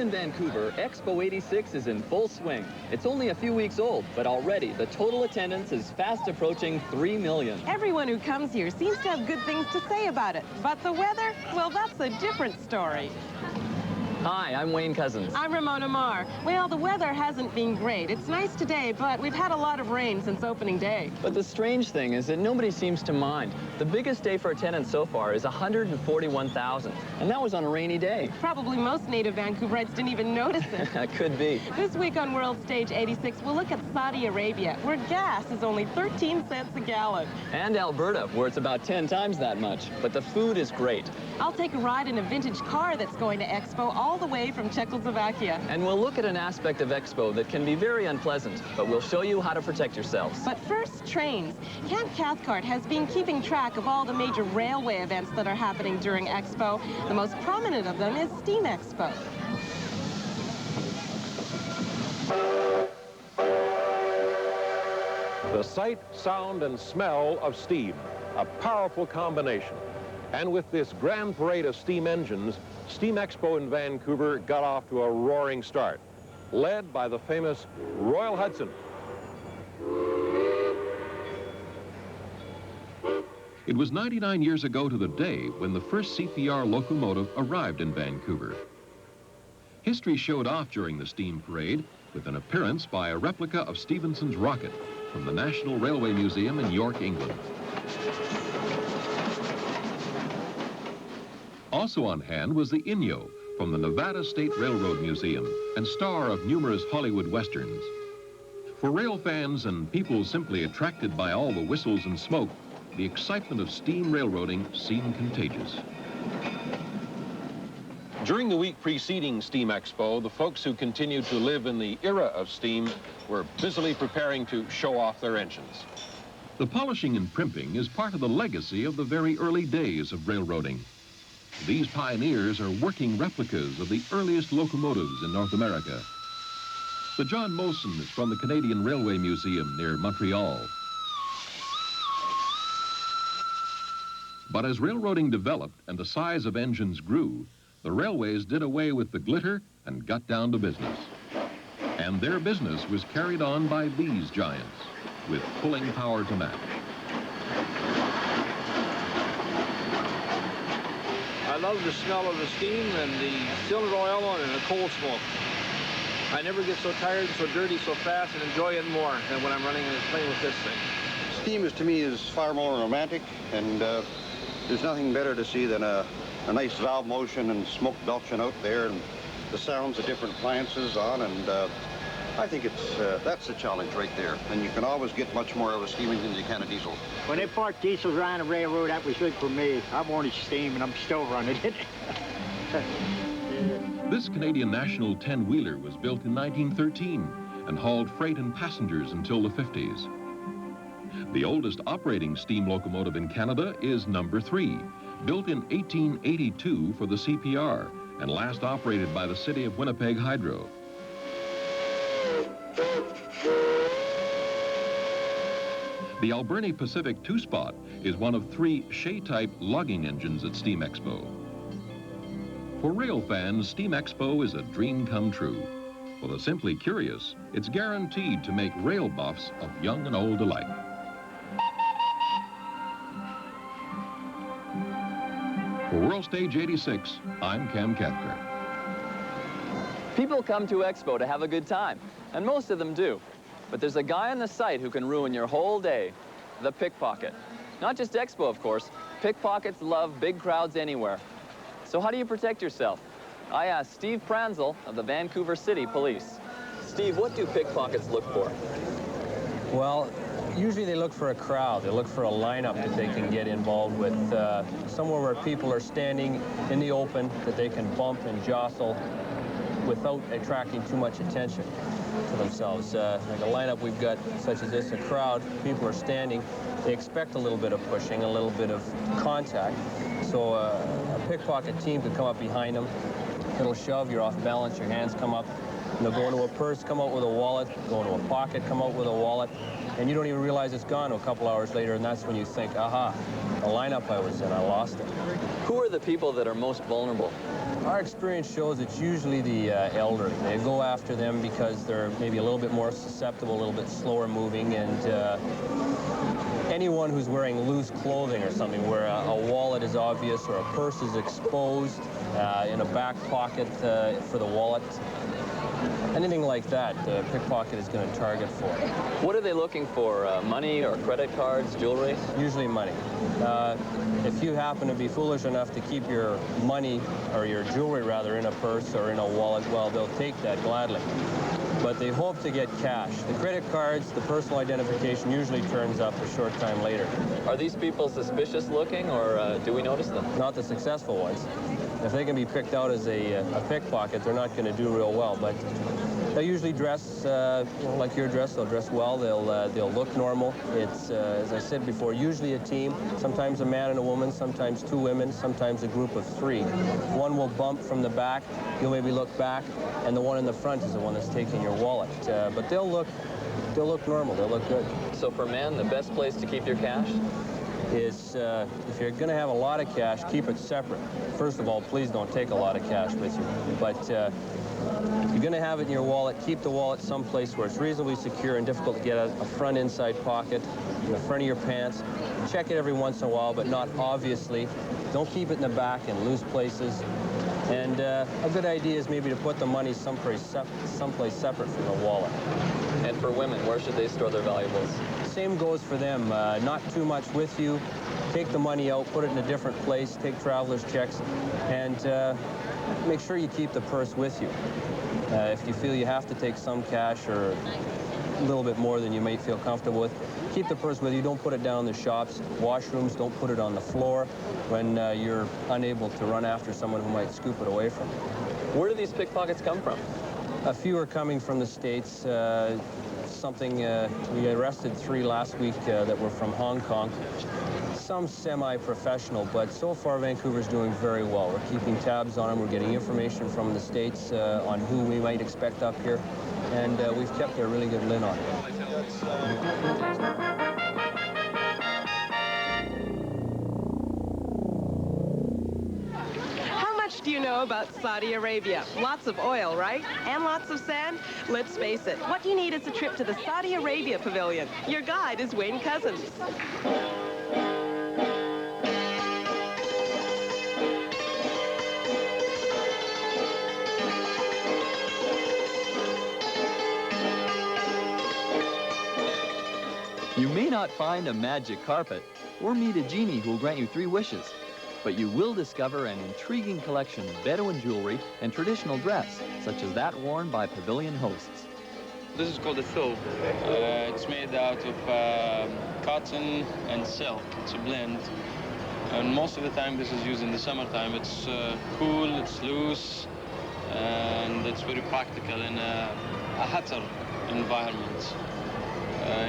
in Vancouver, Expo 86 is in full swing. It's only a few weeks old, but already the total attendance is fast approaching 3 million. Everyone who comes here seems to have good things to say about it. But the weather, well, that's a different story. Hi, I'm Wayne Cousins. I'm Ramona Marr. Well, the weather hasn't been great. It's nice today, but we've had a lot of rain since opening day. But the strange thing is that nobody seems to mind. The biggest day for attendance so far is 141,000, and that was on a rainy day. Probably most native Vancouverites didn't even notice it. That could be. This week on World Stage 86, we'll look at Saudi Arabia, where gas is only 13 cents a gallon. And Alberta, where it's about 10 times that much. But the food is great. I'll take a ride in a vintage car that's going to Expo all the way from Czechoslovakia. And we'll look at an aspect of Expo that can be very unpleasant, but we'll show you how to protect yourselves. But first, trains. Camp Cathcart has been keeping track of all the major railway events that are happening during Expo. The most prominent of them is Steam Expo. The sight, sound, and smell of steam, a powerful combination. And with this grand parade of steam engines, Steam Expo in Vancouver got off to a roaring start, led by the famous Royal Hudson. It was 99 years ago to the day when the first CPR locomotive arrived in Vancouver. History showed off during the steam parade with an appearance by a replica of Stephenson's rocket from the National Railway Museum in York, England. Also on hand was the Inyo from the Nevada State Railroad Museum and star of numerous Hollywood westerns. For rail fans and people simply attracted by all the whistles and smoke, the excitement of steam railroading seemed contagious. During the week preceding Steam Expo, the folks who continued to live in the era of steam were busily preparing to show off their engines. The polishing and primping is part of the legacy of the very early days of railroading. These pioneers are working replicas of the earliest locomotives in North America. The John Molson is from the Canadian Railway Museum near Montreal. But as railroading developed and the size of engines grew, the railways did away with the glitter and got down to business. And their business was carried on by these giants, with pulling power to match. I love the smell of the steam and the cylinder oil and the coal smoke. I never get so tired and so dirty so fast and enjoy it more than when I'm running and playing with this thing. Steam to me is far more romantic, and there's nothing better to see than a nice valve motion and smoke belching out there and the sounds of different appliances on, and I think that's the challenge right there. And you can always get much more out of a steam engine than you can a diesel. When they parked diesels around the railroad, that was good for me. I wanted steam, and I'm still running it. This Canadian National 10-wheeler was built in 1913 and hauled freight and passengers until the 50s. The oldest operating steam locomotive in Canada is number 3, built in 1882 for the CPR and last operated by the City of Winnipeg Hydro. The Alberta Pacific 2-spot is one of 3 Shea-type logging engines at Steam Expo. For rail fans, Steam Expo is a dream come true. For the simply curious, it's guaranteed to make rail buffs of young and old alike. For World Stage 86, I'm Cam Cathcart. People come to Expo to have a good time, and most of them do. But there's a guy on the site who can ruin your whole day, the pickpocket. Not just Expo, of course. Pickpockets love big crowds anywhere. So how do you protect yourself? I asked Steve Pranzel of the Vancouver City Police. Steve, what do pickpockets look for? Well, usually they look for a crowd. They look for a lineup that they can get involved with, somewhere where people are standing in the open that they can bump and jostle without attracting too much attention to themselves. Like a lineup we've got, such as this, a crowd, people are standing, they expect a little bit of pushing, a little bit of contact. So a pickpocket team could come up behind them, it'll shove, you're off balance, your hands come up, and they'll go into a purse, come out with a wallet, go into a pocket, come out with a wallet, and you don't even realize it's gone a couple hours later, and that's when you think, aha, the lineup I was in, I lost it. Who are the people that are most vulnerable? Our experience shows it's usually the elderly. They go after them because they're maybe a little bit more susceptible, a little bit slower moving, and anyone who's wearing loose clothing or something where a wallet is obvious or a purse is exposed in a back pocket for the wallet, anything like that, the pickpocket is going to target for. What are they looking for? Money or credit cards, jewelry? Usually money. If you happen to be foolish enough to keep your money, or your jewelry rather, in a purse or in a wallet, well, they'll take that gladly. But they hope to get cash. The credit cards, the personal identification usually turns up a short time later. Are these people suspicious looking, or do we notice them? Not the successful ones. If they can be picked out as a pickpocket, they're not going to do real well. But they usually dress like you're dressed. They'll dress well. They'll look normal. It's, as I said before, usually a team. Sometimes a man and a woman, sometimes two women, sometimes a group of three. One will bump from the back. You'll maybe look back, and the one in the front is the one that's taking your wallet. But they'll look normal. They'll look good. So for men, the best place to keep your cash is if you're going to have a lot of cash, keep it separate. First of all, please don't take a lot of cash with you. But if you're going to have it in your wallet, keep the wallet someplace where it's reasonably secure and difficult to get out. A front inside pocket, in the front of your pants. Check it every once in a while, but not obviously. Don't keep it in the back in loose places. And a good idea is maybe to put the money someplace separate from the wallet. And for women, where should they store their valuables? Same goes for them. Not too much with you. Take the money out, put it in a different place, take traveler's checks, and make sure you keep the purse with you. If you feel you have to take some cash or a little bit more than you might feel comfortable with, keep the purse with you. Don't put it down in the shops, washrooms. Don't put it on the floor when you're unable to run after someone who might scoop it away from you. Where do these pickpockets come from? A few are coming from the States. We arrested 3 last week that were from Hong Kong. Some semi-professional, but so far Vancouver's doing very well. We're keeping tabs on them. We're getting information from the States on who we might expect up here, and we've kept a really good lid on it. Do you know about Saudi Arabia? Lots of oil, right? And lots of sand? Let's face it, what you need is a trip to the Saudi Arabia Pavilion. Your guide is Wayne Cousins. You may not find a magic carpet or meet a genie who will grant you 3 wishes. But you will discover an intriguing collection of Bedouin jewelry and traditional dress, such as that worn by pavilion hosts. This is called a thobe. It's made out of cotton and silk. It's a blend. And most of the time this is used in the summertime. It's cool, it's loose, and it's very practical in a hotter environment.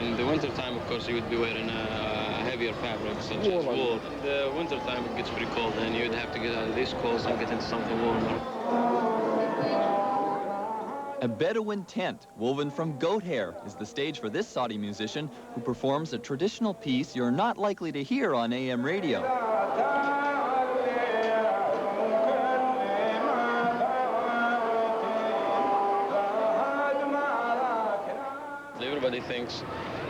In the wintertime, of course, you would be wearing heavier fabrics, such as wool. In the wintertime, it gets pretty cold, and you'd have to get out of these clothes and get into something warmer. A Bedouin tent woven from goat hair is the stage for this Saudi musician who performs a traditional piece you're not likely to hear on AM radio. Everybody thinks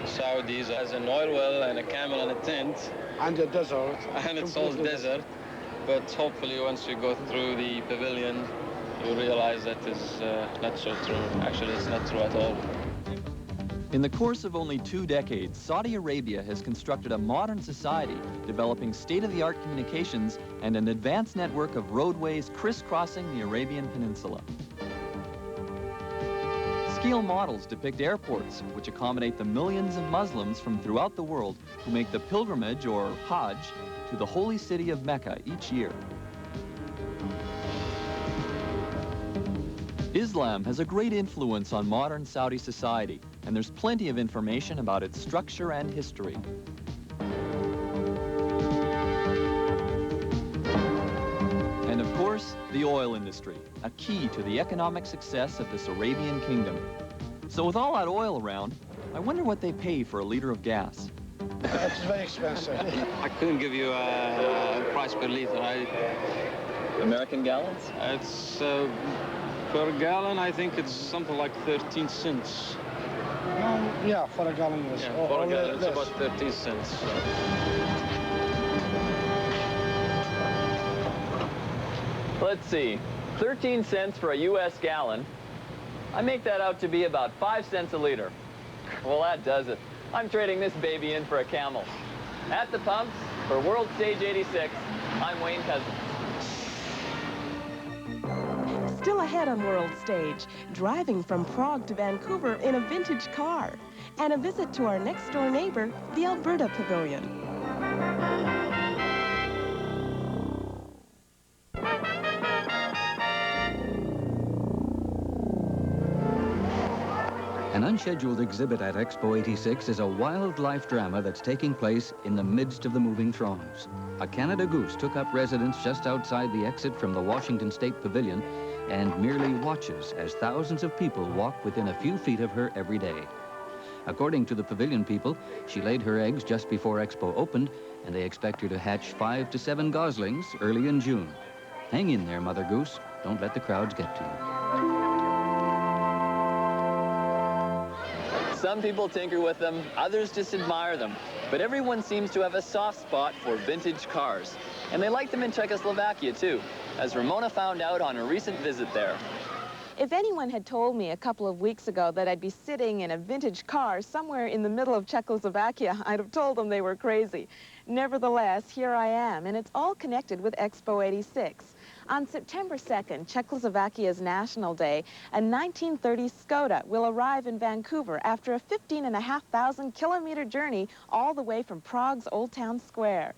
Saudis has an oil well and a camel and a tent. And a desert. And it's all desert. But hopefully once you go through the pavilion, you realize that is not so true. Actually, it's not true at all. In the course of only 2 decades, Saudi Arabia has constructed a modern society, developing state-of-the-art communications and an advanced network of roadways crisscrossing the Arabian Peninsula. Scale models depict airports, which accommodate the millions of Muslims from throughout the world who make the pilgrimage, or Hajj, to the holy city of Mecca each year. Islam has a great influence on modern Saudi society, and there's plenty of information about its structure and history. And of course, the oil industry, a key to the economic success of this Arabian kingdom. So with all that oil around, I wonder what they pay for a liter of gas. It's very expensive. I couldn't give you a price per liter. American gallons? It's per gallon, I think it's something like 13 cents. Yeah, for a gallon, yes. Yeah, for a gallon, it's about 13 cents. Let's see, 13 cents for a U.S. gallon. I make that out to be about 5 cents a liter. Well, that does it. I'm trading this baby in for a Camel. At the pumps, for World Stage 86, I'm Wayne Cousins. Still ahead on World Stage, driving from Prague to Vancouver in a vintage car, and a visit to our next-door neighbor, the Alberta Pavilion. An unscheduled exhibit at Expo 86 is a wildlife drama that's taking place in the midst of the moving throngs. A Canada Goose took up residence just outside the exit from the Washington State Pavilion and merely watches as thousands of people walk within a few feet of her every day. According to the pavilion people, she laid her eggs just before Expo opened, and they expect her to hatch 5 to 7 goslings early in June. Hang in there, Mother Goose. Don't let the crowds get to you. Some people tinker with them, others just admire them. But everyone seems to have a soft spot for vintage cars. And they like them in Czechoslovakia, too, as Ramona found out on a recent visit there. If anyone had told me a couple of weeks ago that I'd be sitting in a vintage car somewhere in the middle of Czechoslovakia, I'd have told them they were crazy. Nevertheless, here I am, and it's all connected with Expo 86. On September 2nd, Czechoslovakia's National Day, a 1930 Skoda will arrive in Vancouver after a 15,500-kilometer journey all the way from Prague's Old Town Square.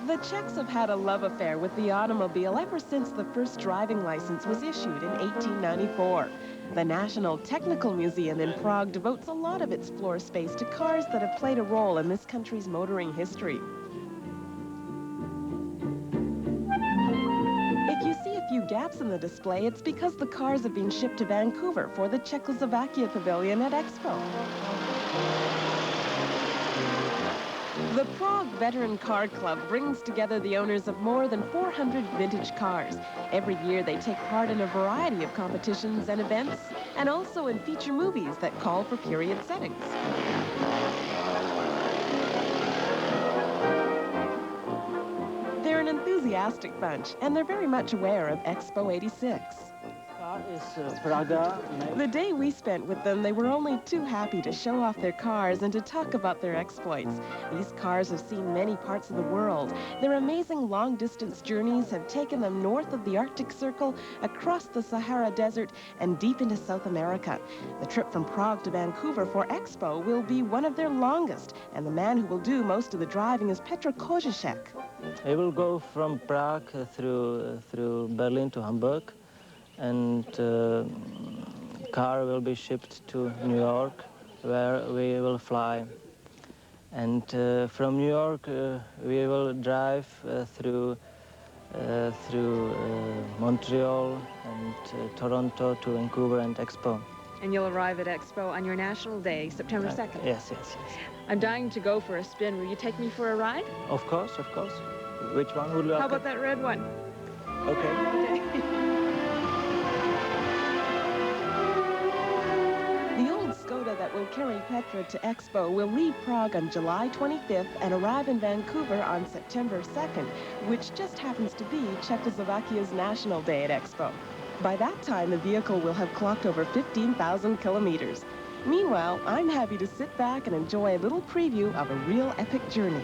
The Czechs have had a love affair with the automobile ever since the first driving license was issued in 1894. The National Technical Museum in Prague devotes a lot of its floor space to cars that have played a role in this country's motoring history. If you see a few gaps in the display, it's because the cars have been shipped to Vancouver for the Czechoslovakia Pavilion at Expo. The Prague Veteran Car Club brings together the owners of more than 400 vintage cars. Every year they take part in a variety of competitions and events, and also in feature movies that call for period settings. They're an enthusiastic bunch, and they're very much aware of Expo 86. The day we spent with them, they were only too happy to show off their cars and to talk about their exploits. These cars have seen many parts of the world. Their amazing long-distance journeys have taken them north of the Arctic Circle, across the Sahara Desert, and deep into South America. The trip from Prague to Vancouver for Expo will be one of their longest, and the man who will do most of the driving is Petr Kožešek. I will go from Prague through Berlin to Hamburg, and car will be shipped to New York, where we will fly. And from New York, we will drive through Montreal and Toronto to Vancouver and Expo. And you'll arrive at Expo on your National Day, September 2nd. Yes. I'm dying to go for a spin. Will you take me for a ride? Of course. Which one would you like? How about that red one? Okay. The old Skoda that will carry Petra to Expo will leave Prague on July 25th and arrive in Vancouver on September 2nd, which just happens to be Czechoslovakia's National Day at Expo. By that time, the vehicle will have clocked over 15,000 kilometers. Meanwhile, I'm happy to sit back and enjoy a little preview of a real epic journey.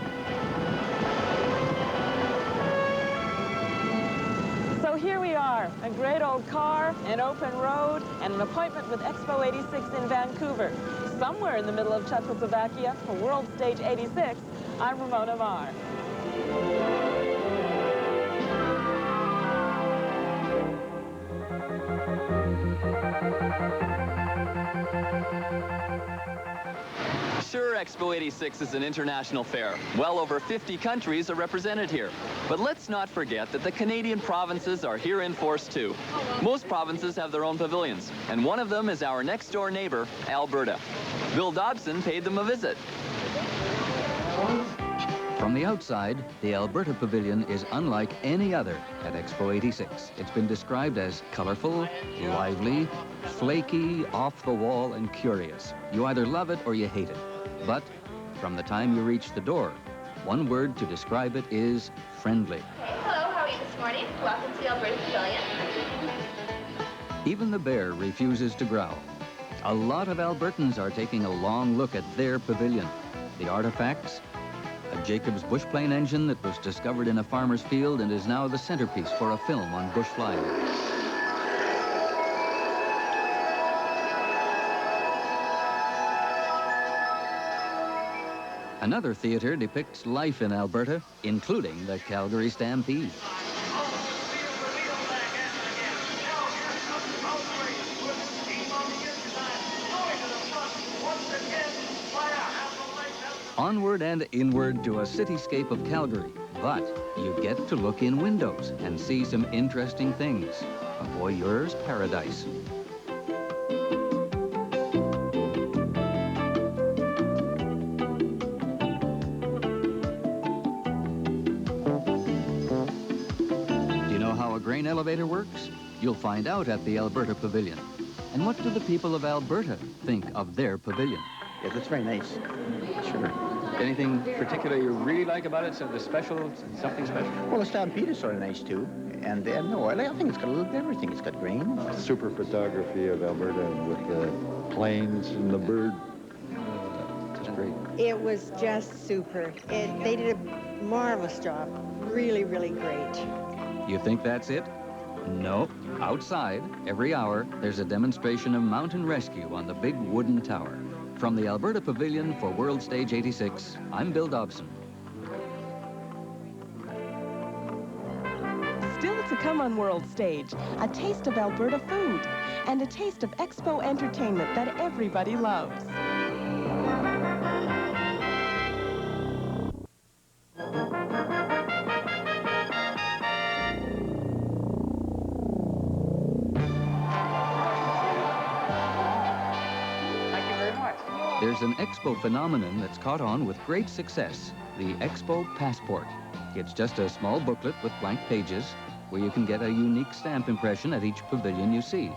So here we are, a great old car, an open road, and an appointment with Expo 86 in Vancouver. Somewhere in the middle of Czechoslovakia for World Stage 86, I'm Ramona Marr. Sure, Expo 86 is an international fair. Well over 50 countries are represented here. But let's not forget that the Canadian provinces are here in force too. Most provinces have their own pavilions, and one of them is our next door neighbor, Alberta. Bill Dobson paid them a visit. From the outside, the Alberta Pavilion is unlike any other at Expo 86. It's been described as colorful, lively, flaky, off the wall, and curious. You either love it or you hate it. But from the time you reach the door, one word to describe it is friendly. Hello, how are you this morning? Welcome to the Alberta Pavilion. Even the bear refuses to growl. A lot of Albertans are taking a long look at their pavilion. The artifacts, a Jacobs bushplane engine that was discovered in a farmer's field and is now the centerpiece for a film on bush flying. Another theater depicts life in Alberta, including the Calgary Stampede. Onward and inward to a cityscape of Calgary, but you get to look in windows and see some interesting things. A voyeur's paradise. Do you know how a grain elevator works? You'll find out at the Alberta Pavilion. And what do the people of Alberta think of their pavilion? Yes, it's very nice. Sure. Anything particular you really like about it? Something special? Well, the Stampede is sort of nice, too. And no, I think it's got a little bit of everything. It's got grain. Super photography of Alberta with the planes and the bird. Just great. It was just super. They did a marvelous job. Really, really great. You think that's it? No. Outside, every hour, there's a demonstration of mountain rescue on the big wooden tower. From the Alberta Pavilion for World Stage 86, I'm Bill Dobson. Still to come on World Stage, a taste of Alberta food and a taste of Expo entertainment that everybody loves. There's an Expo phenomenon that's caught on with great success, the Expo Passport. It's just a small booklet with blank pages where you can get a unique stamp impression at each pavilion you see.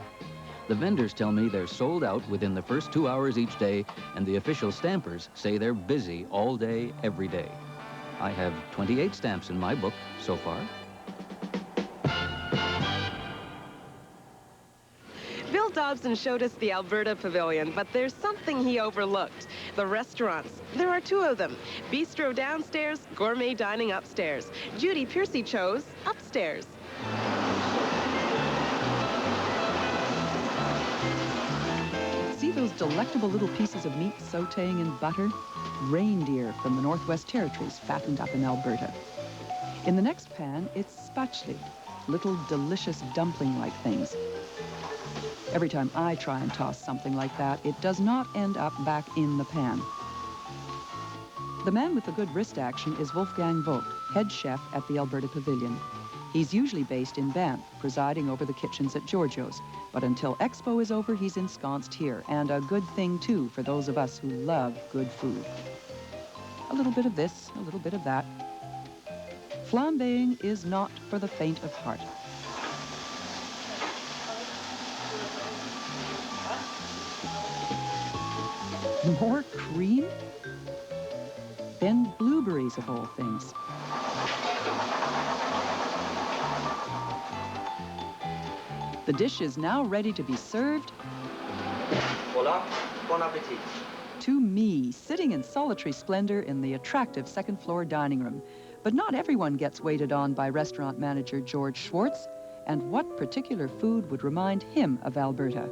The vendors tell me they're sold out within the first 2 hours each day, and the official stampers say they're busy all day, every day. I have 28 stamps in my book so far. Bill Dobson showed us the Alberta Pavilion, but there's something he overlooked. The restaurants. There are 2 of them. Bistro downstairs, gourmet dining upstairs. Judy Piercy chose upstairs. See those delectable little pieces of meat sautéing in butter? Reindeer from the Northwest Territories fattened up in Alberta. In the next pan, it's spatchli, little delicious dumpling-like things. Every time I try and toss something like that, it does not end up back in the pan. The man with the good wrist action is Wolfgang Vogt, head chef at the Alberta Pavilion. He's usually based in Banff, presiding over the kitchens at Giorgio's. But until Expo is over, he's ensconced here, and a good thing, too, for those of us who love good food. A little bit of this, a little bit of that. Flambeing is not for the faint of heart. More cream? Then blueberries of all things. The dish is now ready to be served. Voila, bon appétit. To me, sitting in solitary splendor in the attractive second-floor dining room. But not everyone gets waited on by restaurant manager George Schwartz. And what particular food would remind him of Alberta?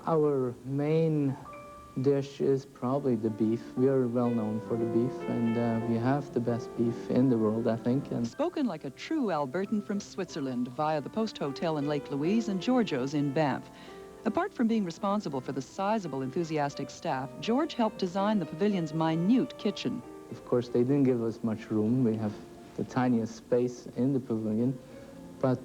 Our main dish is probably the beef. We are well known for the beef, and we have the best beef in the world, I think. And spoken like a true Albertan from Switzerland via the Post Hotel in Lake Louise and Giorgio's in Banff. Apart from being responsible for the sizable, enthusiastic staff, George helped design the pavilion's minute kitchen. Of course, they didn't give us much room. We have the tiniest space in the pavilion, but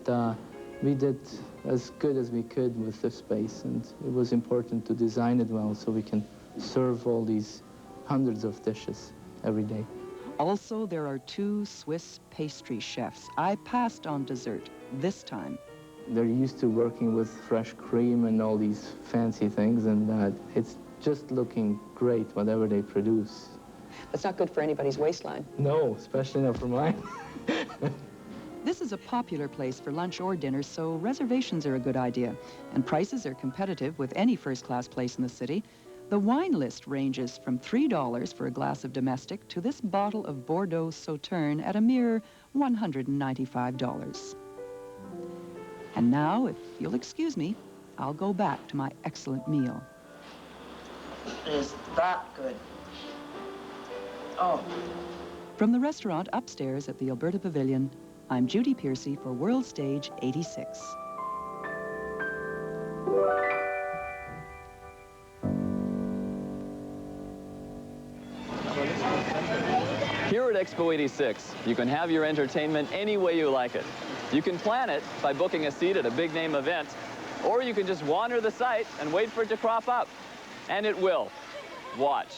we did as good as we could with the space, and it was important to design it well so we can serve all these hundreds of dishes every day. Also, there are 2 Swiss pastry chefs. I passed on dessert this time. They're used to working with fresh cream and all these fancy things, and it's just looking great, whatever they produce. That's not good for anybody's waistline. No, especially not for mine. This is a popular place for lunch or dinner, so reservations are a good idea. And prices are competitive with any first-class place in the city. The wine list ranges from $3 for a glass of domestic to this bottle of Bordeaux Sauterne at a mere $195. And now, if you'll excuse me, I'll go back to my excellent meal. Is that good? Oh. From the restaurant upstairs at the Alberta Pavilion, I'm Judy Piercy for World Stage 86. Here at Expo 86, you can have your entertainment any way you like it. You can plan it by booking a seat at a big-name event, or you can just wander the site and wait for it to crop up. And it will. Watch.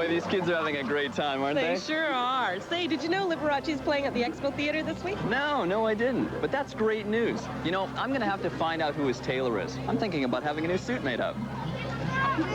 These kids are having a great time, aren't they? They sure are. Say, did you know Liberace's playing at the Expo Theater this week? No, I didn't. But that's great news. You know, I'm going to have to find out who his tailor is. I'm thinking about having a new suit made up.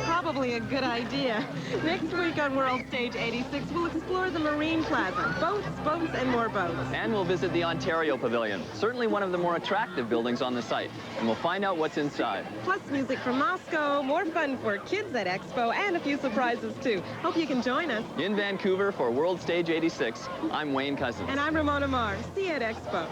Probably a good idea. Next week on World Stage 86, we'll explore the Marine Plaza. Boats, and more boats. And we'll visit the Ontario Pavilion, certainly one of the more attractive buildings on the site. And we'll find out what's inside. Plus music from Moscow, more fun for kids at Expo, and a few surprises, too. Hope you can join us. In Vancouver for World Stage 86, I'm Wayne Cousins. And I'm Ramona Mars. See you at Expo.